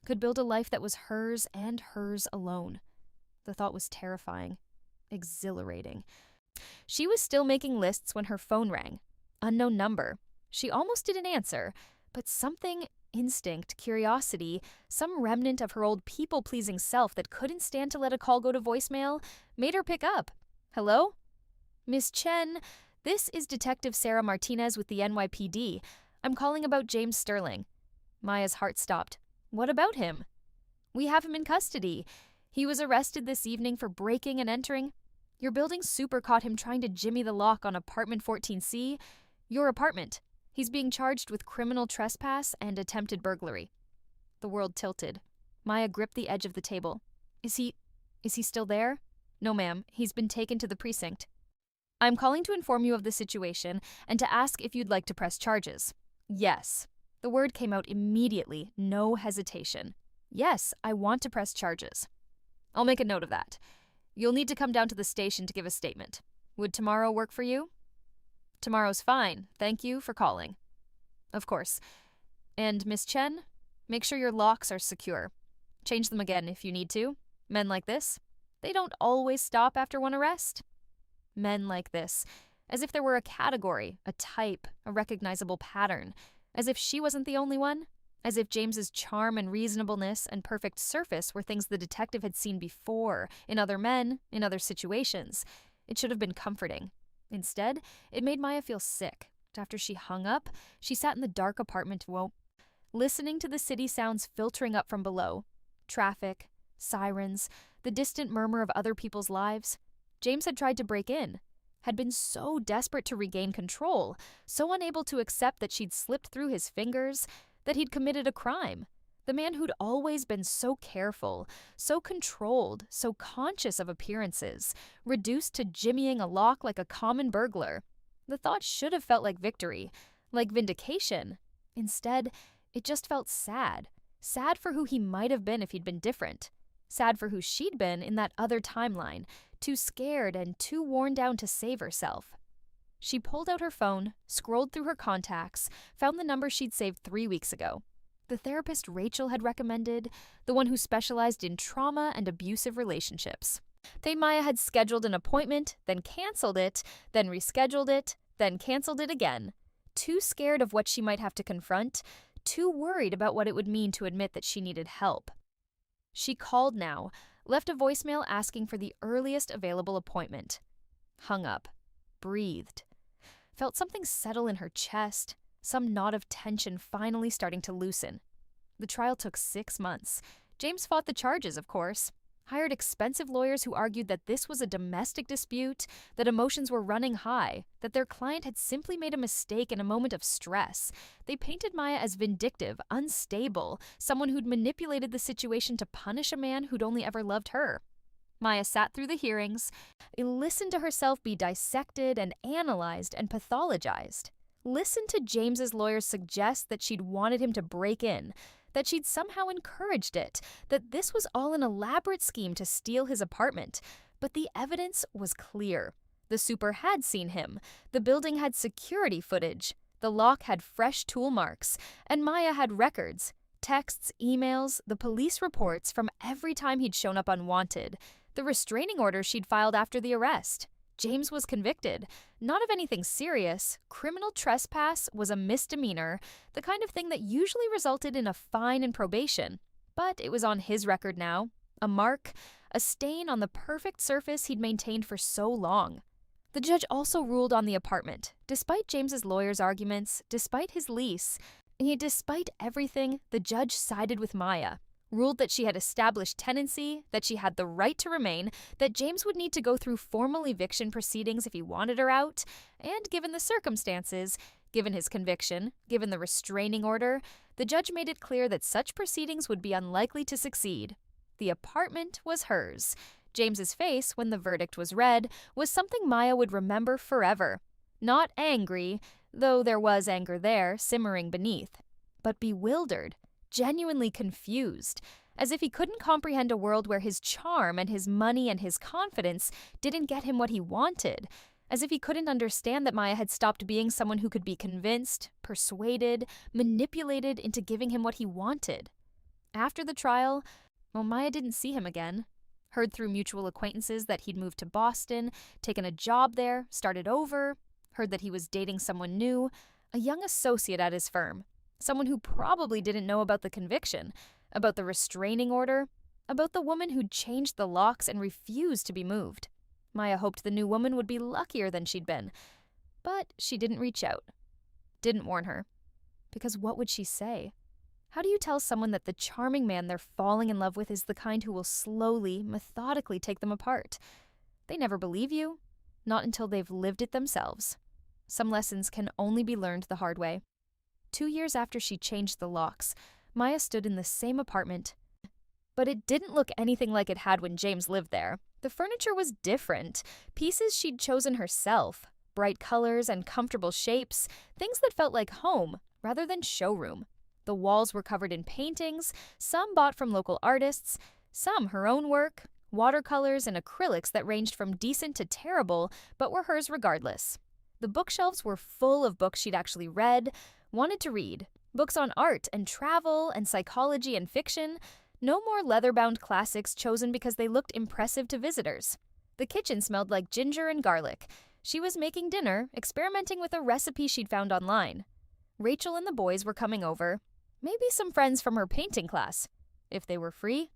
Could build a life that was hers and hers alone. The thought was terrifying, exhilarating. She was still making lists when her phone rang. Unknown number. She almost didn't answer, but something, instinct, curiosity, some remnant of her old people-pleasing self that couldn't stand to let a call go to voicemail, made her pick up. Hello? Miss Chen, this is Detective Sarah Martinez with the NYPD. I'm calling about James Sterling. Maya's heart stopped. What about him? We have him in custody. He was arrested this evening for breaking and entering. Your building super caught him trying to jimmy the lock on apartment 14C. Your apartment. He's being charged with criminal trespass and attempted burglary. The world tilted. Maya gripped the edge of the table. Is he still there? No, ma'am. He's been taken to the precinct. I'm calling to inform you of the situation and to ask if you'd like to press charges. Yes. The word came out immediately, no hesitation. Yes, I want to press charges. I'll make a note of that. You'll need to come down to the station to give a statement. Would tomorrow work for you? Tomorrow's fine. Thank you for calling. Of course. And Miss Chen, make sure your locks are secure. Change them again if you need to. Men like this, they don't always stop after one arrest. Men like this, as if there were a category, a type, a recognizable pattern, as if she wasn't the only one, as if James's charm and reasonableness and perfect surface were things the detective had seen before, in other men, in other situations. It should have been comforting. Instead, it made Maya feel sick. After she hung up, she sat in the dark apartment, listening to the city sounds filtering up from below. Traffic, sirens, the distant murmur of other people's lives. James had tried to break in, had been so desperate to regain control, so unable to accept that she'd slipped through his fingers, that he'd committed a crime. The man who'd always been so careful, so controlled, so conscious of appearances, reduced to jimmying a lock like a common burglar. The thought should have felt like victory, like vindication. Instead, it just felt sad. Sad for who he might have been if he'd been different. Sad for who she'd been in that other timeline, too scared and too worn down to save herself. She pulled out her phone, scrolled through her contacts, found the number she'd saved 3 weeks ago. The therapist Rachel had recommended, the one who specialized in trauma and abusive relationships. Maya had scheduled an appointment, then canceled it, then rescheduled it, then canceled it again. Too scared of what she might have to confront, too worried about what it would mean to admit that she needed help. She called now, left a voicemail asking for the earliest available appointment. Hung up. Breathed. Felt something settle in her chest, some knot of tension finally starting to loosen. The trial took 6 months. James fought the charges, of course. Hired expensive lawyers who argued that this was a domestic dispute, that emotions were running high, that their client had simply made a mistake in a moment of stress. They painted Maya as vindictive, unstable, someone who'd manipulated the situation to punish a man who'd only ever loved her. Maya sat through the hearings, listened to herself be dissected and analyzed and pathologized. Listened to James's lawyers suggest that she'd wanted him to break in, that she'd somehow encouraged it, that this was all an elaborate scheme to steal his apartment. But the evidence was clear. The super had seen him. The building had security footage. The lock had fresh tool marks. And Maya had records. Texts, emails, the police reports from every time he'd shown up unwanted. The restraining order she'd filed after the arrest. James was convicted. Not of anything serious. Criminal trespass was a misdemeanor, the kind of thing that usually resulted in a fine and probation. But it was on his record now. A mark, a stain on the perfect surface he'd maintained for so long. The judge also ruled on the apartment. Despite James's lawyer's arguments, despite his lease, despite everything, the judge sided with Maya. Ruled that she had established tenancy, that she had the right to remain, that James would need to go through formal eviction proceedings if he wanted her out, and given the circumstances, given his conviction, given the restraining order, the judge made it clear that such proceedings would be unlikely to succeed. The apartment was hers. James's face, when the verdict was read, was something Maya would remember forever. Not angry, though there was anger there, simmering beneath, but bewildered. Genuinely confused, as if he couldn't comprehend a world where his charm and his money and his confidence didn't get him what he wanted, as if he couldn't understand that Maya had stopped being someone who could be convinced, persuaded, manipulated into giving him what he wanted. After the trial, Maya didn't see him again. Heard through mutual acquaintances that he'd moved to Boston, taken a job there, started over, heard that he was dating someone new, a young associate at his firm. Someone who probably didn't know about the conviction, about the restraining order, about the woman who'd changed the locks and refused to be moved. Maya hoped the new woman would be luckier than she'd been, but she didn't reach out. Didn't warn her. Because what would she say? How do you tell someone that the charming man they're falling in love with is the kind who will slowly, methodically take them apart? They never believe you, not until they've lived it themselves. Some lessons can only be learned the hard way. 2 years after she changed the locks, Maya stood in the same apartment. But it didn't look anything like it had when James lived there. The furniture was different, pieces she'd chosen herself, bright colors and comfortable shapes, things that felt like home rather than showroom. The walls were covered in paintings, some bought from local artists, some her own work, watercolors and acrylics that ranged from decent to terrible, but were hers regardless. The bookshelves were full of books she'd actually read, wanted to read, Books on art and travel and psychology and fiction. No more leather-bound classics chosen because they looked impressive to visitors. The kitchen smelled like ginger and garlic. She was making dinner, experimenting with a recipe she'd found online. Rachel and the boys were coming over. Maybe some friends from her painting class, if they were free.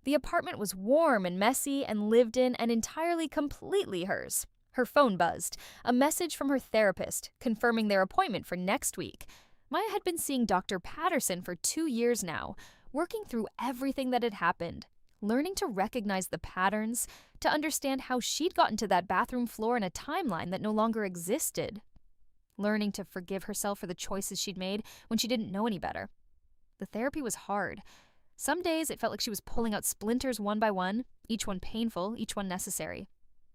The apartment was warm and messy and lived in and entirely, completely hers. Her phone buzzed, a message from her therapist confirming their appointment for next week. Maya had been seeing Dr. Patterson for 2 years now, working through everything that had happened, learning to recognize the patterns, to understand how she'd gotten to that bathroom floor in a timeline that no longer existed, learning to forgive herself for the choices she'd made when she didn't know any better. The therapy was hard. Some days it felt like she was pulling out splinters one by one, each one painful, each one necessary.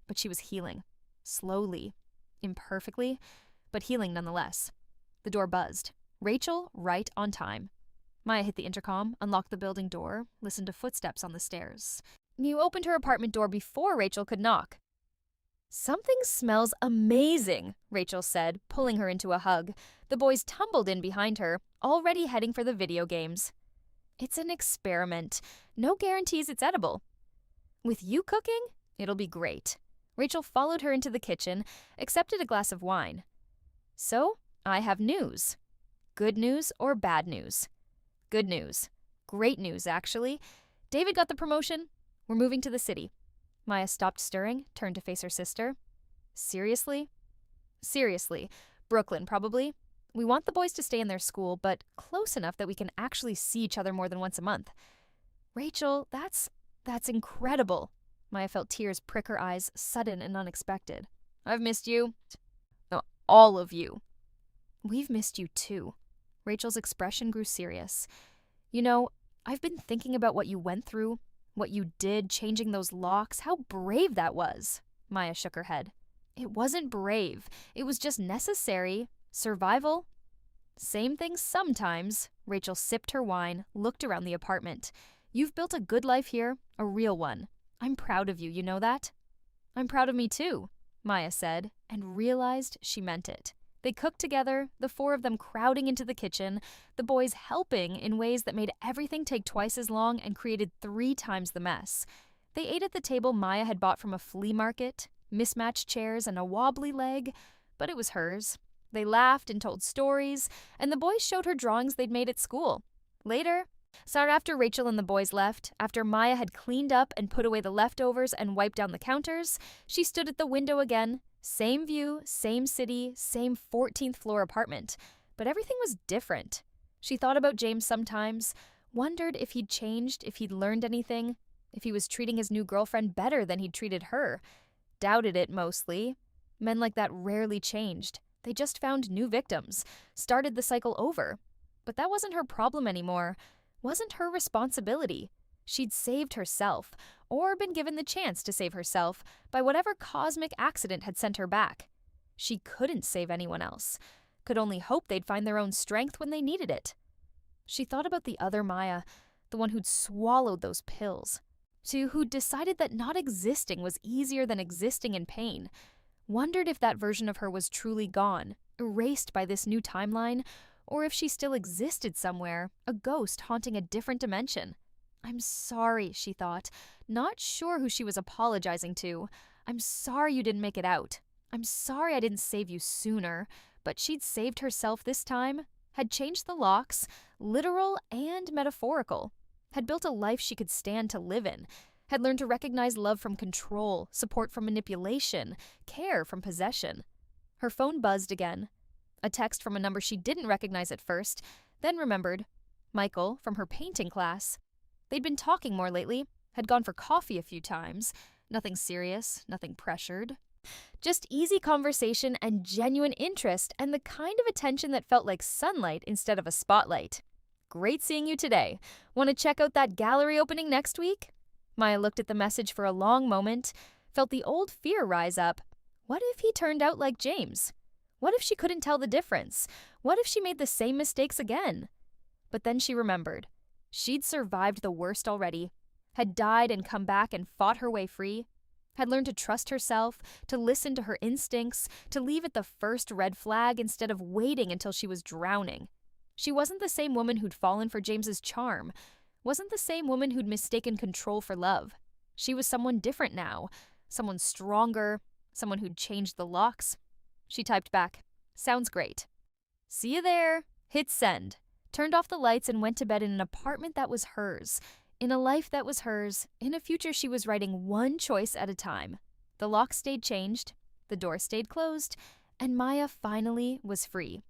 But she was healing. Slowly. Imperfectly, but healing nonetheless. The door buzzed. Rachel, right on time. Maya hit the intercom, unlocked the building door, listened to footsteps on the stairs. You opened her apartment door before Rachel could knock. Something smells amazing, Rachel said, pulling her into a hug. The boys tumbled in behind her, already heading for the video games. It's an experiment. No guarantees it's edible. With you cooking, it'll be great. Rachel followed her into the kitchen, accepted a glass of wine. So, I have news. Good news or bad news? Good news. Great news, actually. David got the promotion. We're moving to the city. Maya stopped stirring, turned to face her sister. Seriously? Seriously. Brooklyn, probably. We want the boys to stay in their school, but close enough that we can actually see each other more than once a month. Rachel, that's incredible. Maya felt tears prick her eyes, sudden and unexpected. I've missed you. All of you. We've missed you too. Rachel's expression grew serious. You know, I've been thinking about what you went through, what you did changing those locks, how brave that was. Maya shook her head. It wasn't brave. It was just necessary. Survival. Same thing sometimes. Rachel sipped her wine, looked around the apartment. You've built a good life here, a real one. I'm proud of you, you know that? I'm proud of me too, Maya said, and realized she meant it. They cooked together, the 4 of them crowding into the kitchen, the boys helping in ways that made everything take twice as long and created 3 times the mess. They ate at the table Maya had bought from a flea market, mismatched chairs and a wobbly leg, but it was hers. They laughed and told stories, and the boys showed her drawings they'd made at school. Later, after Rachel and the boys left, after Maya had cleaned up and put away the leftovers and wiped down the counters, she stood at the window again. Same view, same city, same 14th floor apartment. But everything was different. She thought about James sometimes, wondered if he'd changed, if he'd learned anything, if he was treating his new girlfriend better than he'd treated her. Doubted it mostly. Men like that rarely changed. They just found new victims, started the cycle over. But that wasn't her problem anymore. Wasn't her responsibility. She'd saved herself, or been given the chance to save herself, by whatever cosmic accident had sent her back. She couldn't save anyone else. Could only hope they'd find their own strength when they needed it. She thought about the other Maya, the one who'd swallowed those pills. Who'd decided that not existing was easier than existing in pain. Wondered if that version of her was truly gone, erased by this new timeline, or if she still existed somewhere, a ghost haunting a different dimension. I'm sorry, she thought, not sure who she was apologizing to. I'm sorry you didn't make it out. I'm sorry I didn't save you sooner. But she'd saved herself this time, had changed the locks, literal and metaphorical, had built a life she could stand to live in, had learned to recognize love from control, support from manipulation, care from possession. Her phone buzzed again. A text from a number she didn't recognize at first, then remembered. Michael, from her painting class. They'd been talking more lately, had gone for coffee a few times. Nothing serious, nothing pressured. Just easy conversation and genuine interest and the kind of attention that felt like sunlight instead of a spotlight. Great seeing you today. Want to check out that gallery opening next week? Maya looked at the message for a long moment, felt the old fear rise up. What if he turned out like James? What if she couldn't tell the difference? What if she made the same mistakes again? But then she remembered. She'd survived the worst already, had died and come back and fought her way free, had learned to trust herself, to listen to her instincts, to leave at the first red flag instead of waiting until she was drowning. She wasn't the same woman who'd fallen for James's charm, wasn't the same woman who'd mistaken control for love. She was someone different now, someone stronger, someone who'd changed the locks. She typed back, "Sounds great." "See you there." Hit send. Turned off the lights and went to bed in an apartment that was hers, in a life that was hers, in a future she was writing one choice at a time. The lock stayed changed, the door stayed closed, and Maya finally was free.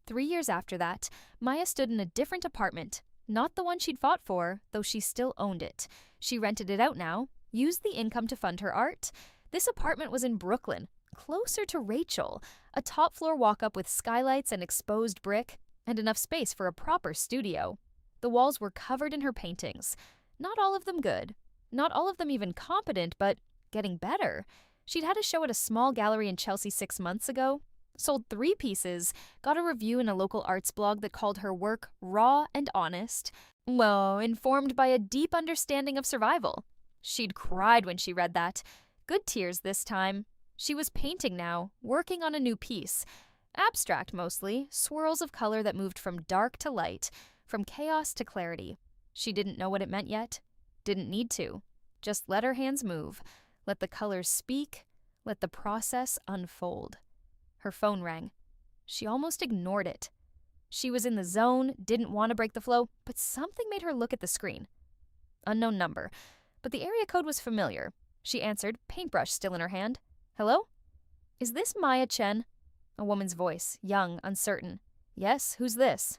3 years after that, Maya stood in a different apartment, not the one she'd fought for, though she still owned it. She rented it out now, used the income to fund her art. This apartment was in Brooklyn, closer to Rachel, a top-floor walk-up with skylights and exposed brick, and enough space for a proper studio. The walls were covered in her paintings. Not all of them good, not all of them even competent, but getting better. She'd had a show at a small gallery in Chelsea 6 months ago, sold 3 pieces, got a review in a local arts blog that called her work raw and honest, informed by a deep understanding of survival. She'd cried when she read that. Good tears this time. She was painting now, working on a new piece. Abstract mostly, swirls of color that moved from dark to light, from chaos to clarity. She didn't know what it meant yet. Didn't need to. Just let her hands move. Let the colors speak. Let the process unfold. Her phone rang. She almost ignored it. She was in the zone, didn't want to break the flow, but something made her look at the screen. Unknown number, but the area code was familiar. She answered, paintbrush still in her hand. "Hello? Is this Maya Chen?" A woman's voice, young, uncertain. "Yes, who's this?"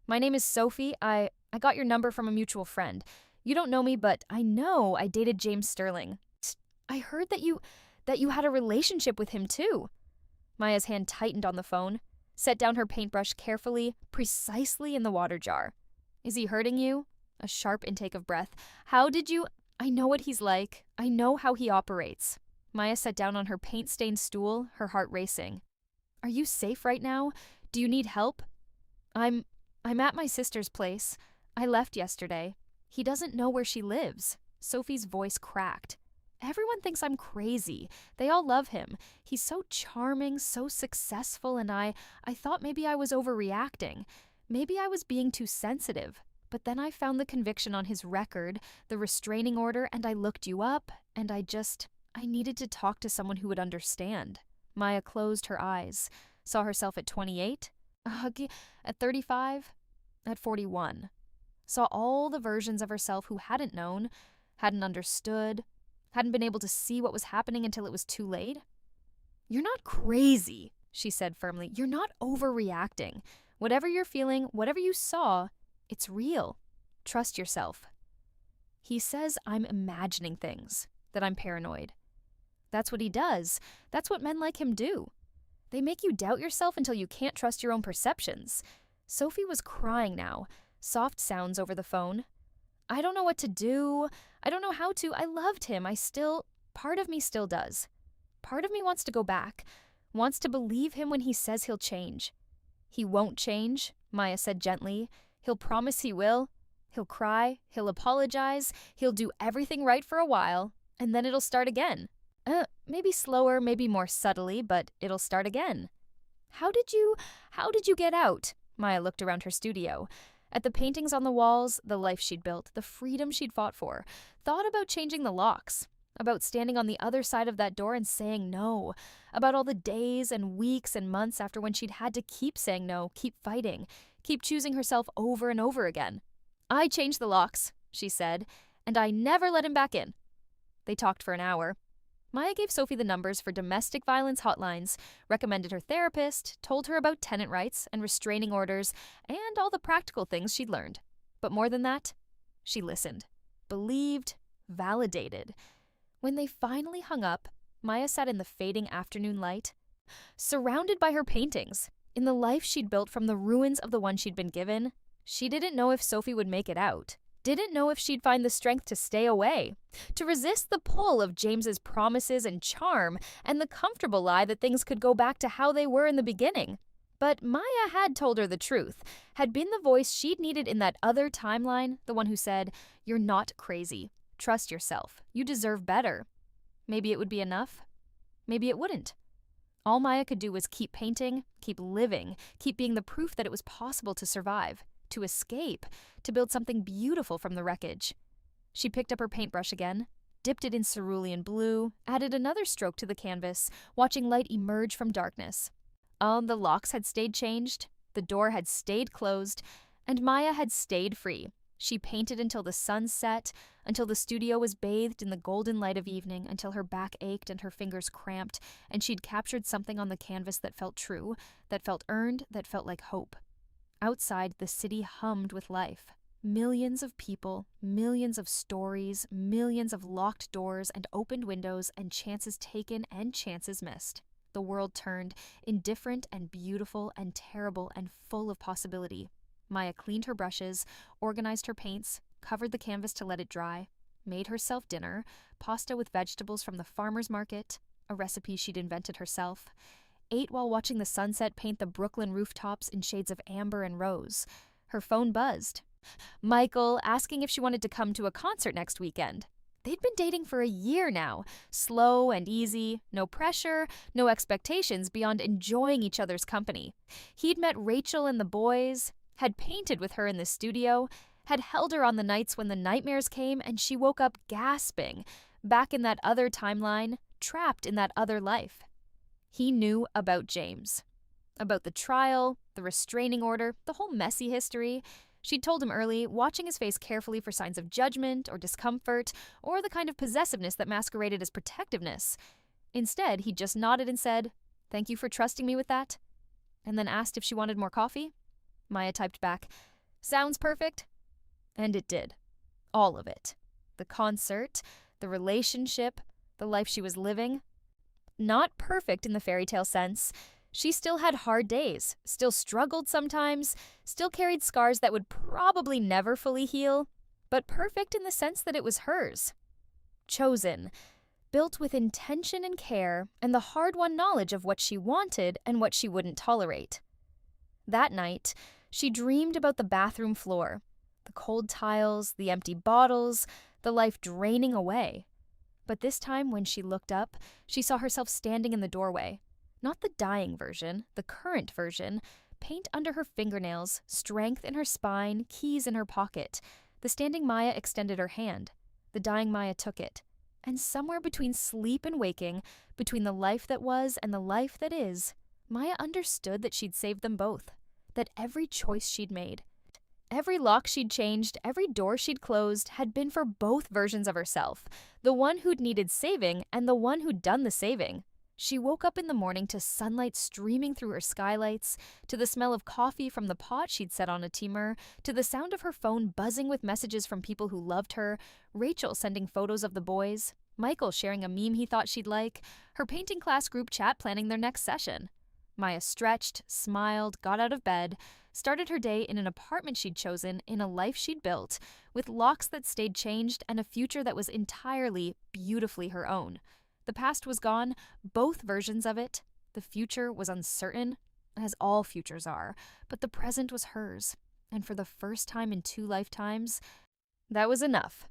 "My name is Sophie. I got your number from a mutual friend. You don't know me, but I know I dated James Sterling. I heard that you had a relationship with him too." Maya's hand tightened on the phone, set down her paintbrush carefully, precisely in the water jar. "Is he hurting you?" A sharp intake of breath. "How did you—" "I know what he's like. I know how he operates." Maya sat down on her paint-stained stool, her heart racing. "Are you safe right now? Do you need help?" I'm at my sister's place. I left yesterday. He doesn't know where she lives." Sophie's voice cracked. "Everyone thinks I'm crazy. They all love him. He's so charming, so successful, and I thought maybe I was overreacting. Maybe I was being too sensitive. But then I found the conviction on his record, the restraining order, and I looked you up, and I needed to talk to someone who would understand." Maya closed her eyes, saw herself at 28, at 35, at 41. Saw all the versions of herself who hadn't known, hadn't understood, hadn't been able to see what was happening until it was too late. "You're not crazy," she said firmly. "You're not overreacting. Whatever you're feeling, whatever you saw, it's real. Trust yourself." "He says I'm imagining things, that I'm paranoid." "That's what he does. That's what men like him do. They make you doubt yourself until you can't trust your own perceptions." Sophie was crying now, soft sounds over the phone. "I don't know what to do. I don't know how to. I loved him. Part of me still does. Part of me wants to go back, wants to believe him when he says he'll change." "He won't change," Maya said gently. "He'll promise he will. He'll cry, he'll apologize, he'll do everything right for a while, and then it'll start again. Maybe slower, maybe more subtly, but it'll start again." How did you get out?" Maya looked around her studio. At the paintings on the walls, the life she'd built, the freedom she'd fought for. Thought about changing the locks. About standing on the other side of that door and saying no. About all the days and weeks and months after when she'd had to keep saying no, keep fighting, keep choosing herself over and over again. "I changed the locks," she said, "and I never let him back in." They talked for an hour. Maya gave Sophie the numbers for domestic violence hotlines, recommended her therapist, told her about tenant rights and restraining orders, and all the practical things she'd learned. But more than that, she listened, believed, validated. When they finally hung up, Maya sat in the fading afternoon light, surrounded by her paintings, in the life she'd built from the ruins of the one she'd been given. She didn't know if Sophie would make it out. Didn't know if she'd find the strength to stay away, to resist the pull of James's promises and charm, and the comfortable lie that things could go back to how they were in the beginning. But Maya had told her the truth, had been the voice she'd needed in that other timeline, the one who said, "You're not crazy. Trust yourself. You deserve better." Maybe it would be enough. Maybe it wouldn't. All Maya could do was keep painting, keep living, keep being the proof that it was possible to survive, to escape, to build something beautiful from the wreckage. She picked up her paintbrush again, dipped it in cerulean blue, added another stroke to the canvas, watching light emerge from darkness. The locks had stayed changed, the door had stayed closed, and Maya had stayed free. She painted until the sun set, until the studio was bathed in the golden light of evening, until her back ached and her fingers cramped, and she'd captured something on the canvas that felt true, that felt earned, that felt like hope. Outside, the city hummed with life. Millions of people, millions of stories, millions of locked doors and opened windows and chances taken and chances missed. The world turned, indifferent and beautiful and terrible and full of possibility. Maya cleaned her brushes, organized her paints, covered the canvas to let it dry, made herself dinner, pasta with vegetables from the farmer's market, a recipe she'd invented herself, ate while watching the sunset paint the Brooklyn rooftops in shades of amber and rose. Her phone buzzed. Michael, asking if she wanted to come to a concert next weekend. They'd been dating for a year now, slow and easy, no pressure, no expectations beyond enjoying each other's company. He'd met Rachel and the boys, had painted with her in the studio, had held her on the nights when the nightmares came and she woke up gasping, back in that other timeline, trapped in that other life. He knew about James. About the trial, the restraining order, the whole messy history. She'd told him early, watching his face carefully for signs of judgment or discomfort, or the kind of possessiveness that masqueraded as protectiveness. Instead, he just nodded and said, "Thank you for trusting me with that," and then asked if she wanted more coffee. Maya typed back, "Sounds perfect." And it did. All of it. The concert, the relationship, the life she was living. Not perfect in the fairy tale sense. She still had hard days, still struggled sometimes, still carried scars that would probably never fully heal, but perfect in the sense that it was hers. Chosen, built with intention and care and the hard-won knowledge of what she wanted and what she wouldn't tolerate. That night, she dreamed about the bathroom floor, the cold tiles, the empty bottles, the life draining away. But this time, when she looked up, she saw herself standing in the doorway. Not the dying version, the current version, paint under her fingernails, strength in her spine, keys in her pocket. The standing Maya extended her hand. The dying Maya took it. And somewhere between sleep and waking, between the life that was and the life that is, Maya understood that she'd saved them both. That every choice she'd made, every lock she'd changed, every door she'd closed had been for both versions of herself, the one who'd needed saving and the one who'd done the saving. She woke up in the morning to sunlight streaming through her skylights, to the smell of coffee from the pot she'd set on a timer, to the sound of her phone buzzing with messages from people who loved her, Rachel sending photos of the boys, Michael sharing a meme he thought she'd like, her painting class group chat planning their next session. Maya stretched, smiled, got out of bed, started her day in an apartment she'd chosen, in a life she'd built, with locks that stayed changed and a future that was entirely, beautifully her own. The past was gone, both versions of it. The future was uncertain, as all futures are, but the present was hers. And for the first time in 2 lifetimes, that was enough.